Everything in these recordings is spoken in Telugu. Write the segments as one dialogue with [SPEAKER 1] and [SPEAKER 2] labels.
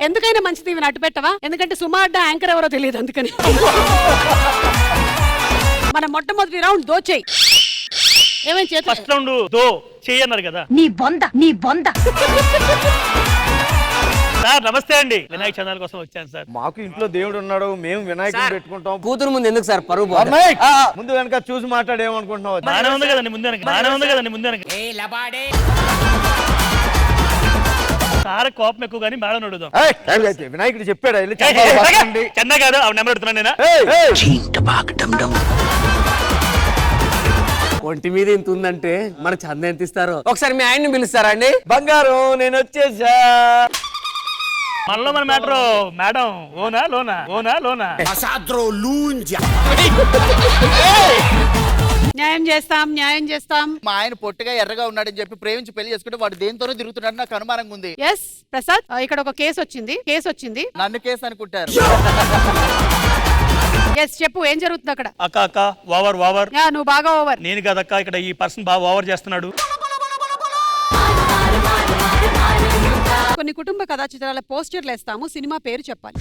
[SPEAKER 1] ఎందుకైనా మంచిది ఇవి అటు పెట్టవా? ఎందుకంటే సుమా అడ్డ యాంకర్ ఎవరో తెలియదు అందుకని. మన మొట్టమొదటి రౌండ్ దోచేయి. ఏమేం చేత
[SPEAKER 2] ఫస్ట్ రౌండ్ దో చేయన్నారు కదా.
[SPEAKER 3] నీ బొంద
[SPEAKER 2] సార్ నమస్తే అండి, వినాయక చందాల కోసం వచ్చాను సార్.
[SPEAKER 4] మాకు ఇంట్లో దేవుడు ఉన్నాడు, మేము వినాయకుడిని పెట్టుకుంటాం.
[SPEAKER 5] కూతురు ముందు ఎందుకు సార్ పరువు?
[SPEAKER 4] ముందు వెనక చూసి మాట్లాడేమనుకుంటున్నావు?
[SPEAKER 2] బానే ఉంది కదండి ముందు వెనక, బానే ఉంది కదండి ముందు వెనక. సార్ కోపం ఎక్కువ కానీ మేడం అడుగుదాం.
[SPEAKER 4] వినాయకుడు చెప్పాడు
[SPEAKER 2] చెన్న కాదు ఆ నెంబర్ అడుగుతున్నా నేను.
[SPEAKER 5] ఒంటి మీద ఇంత ఉందంటే మన చంద ఎంత ఇస్తారో ఒకసారి మీ ఆయన్ని పిలుస్తారా అండి?
[SPEAKER 4] బంగారం నేను వచ్చేసా.
[SPEAKER 2] మనలో మన మ్యాటర్ మేడం ఓనా లోనా, ఓనా లోనా.
[SPEAKER 1] న్యాయం చేస్తాం, న్యాయం చేస్తాం.
[SPEAKER 6] మా ఆయన పొట్టుగా ఎర్రగా ఉన్నాడని చెప్పి ప్రేమించి పెళ్లి చేసుకుంటే వాడు దేనితోనో తిరుగుతున్నాడు, నాకు అనుమానంగా ఉంది.
[SPEAKER 1] ఎస్ ప్రసాద్, ఇక్కడ ఒక కేసు వచ్చింది.
[SPEAKER 6] నన్ను కేసు అనుకుంటారు.
[SPEAKER 1] ఎస్ చెప్పు, ఏం జరుగుతుంది అక్కడ?
[SPEAKER 2] అక్క అక్క ఓవర్ ఓవర్.
[SPEAKER 1] నువ్వు బాగా ఓవర్.
[SPEAKER 2] నేను కదక్క, ఇక్కడ ఈ పర్సన్ బాగా ఓవర్ చేస్తున్నాడు.
[SPEAKER 1] కొన్ని కుటుంబ కథా చిత్రాల పోస్టర్లు వేస్తాము, సినిమా పేరు చెప్పాలి.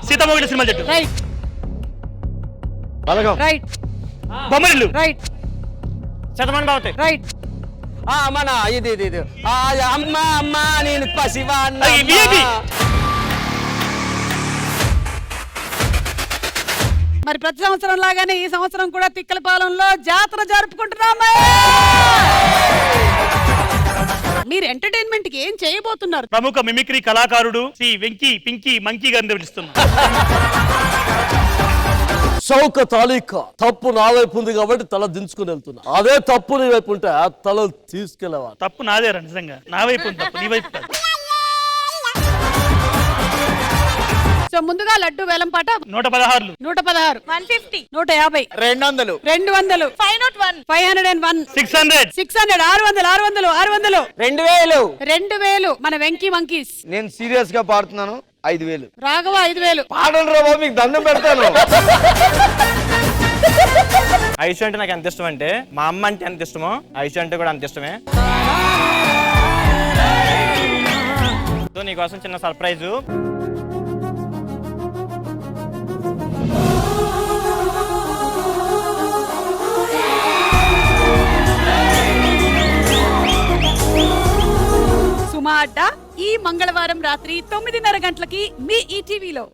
[SPEAKER 2] సీతమ్మగుడి సినిమా చెట్టు.
[SPEAKER 1] Right right.
[SPEAKER 2] Bommarillu.
[SPEAKER 1] Right.
[SPEAKER 2] Shatamanam Bhavati.
[SPEAKER 1] Right.
[SPEAKER 5] మన ఇది అమ్మ నేను పసివాన్న.
[SPEAKER 1] మరి ప్రతి సంవత్సరం లాగానే ఈ సంవత్సరం కూడా తిక్కలపాలెంలో జాతర జరుపుకుంటున్నామా? మీరు ఎంటర్టైన్మెంట్ కి ఏం చేయబోతున్నారు?
[SPEAKER 2] ప్రముఖ మిమిక్రీ కళాకారుడు శ్రీ వెంకీ పింకీ మంకీ గారిని పిలుస్తున్నాం.
[SPEAKER 7] చౌక తాలూక తప్పు నా వైపు ఉంది కాబట్టి తల దించుకుని వెళ్తున్నా. అదే తప్పు నీ వైపు ఉంటే ఆ తల తీసుకెళ్ళవా?
[SPEAKER 2] తప్పు నాదేరా, నిజంగా నా వైపు ఉంది తప్పు, నీ వైపు కాదు.
[SPEAKER 1] సో ముందుగా లడ్డు వేలం పాట
[SPEAKER 2] 116,
[SPEAKER 1] 116, 150, 150,
[SPEAKER 6] 200,
[SPEAKER 1] 200, 501, 501,
[SPEAKER 2] 600,
[SPEAKER 1] 600, 600, 600,
[SPEAKER 5] 2000,
[SPEAKER 1] 2000. మన వెంకీ మంకీస్.
[SPEAKER 4] నేను సీరియస్ గా పాడుతున్నాను. 5000.
[SPEAKER 1] రాఘవ 5000.
[SPEAKER 4] పాడండి రా బాబు, మీకు దండం పెడతాను.
[SPEAKER 8] ఐషు అంటే నాకు ఎంత ఇష్టం అంటే మా అమ్మ అంటే ఎంత ఇష్టమో ఐషు అంటే కూడా అంత ఇష్టమే. సో నీకోసం చిన్న సర్ప్రైజు.
[SPEAKER 1] సుమా అడ్డ ఈ మంగళవారం రాత్రి 9:30 గంటలకి మీ ఈటీవీలో.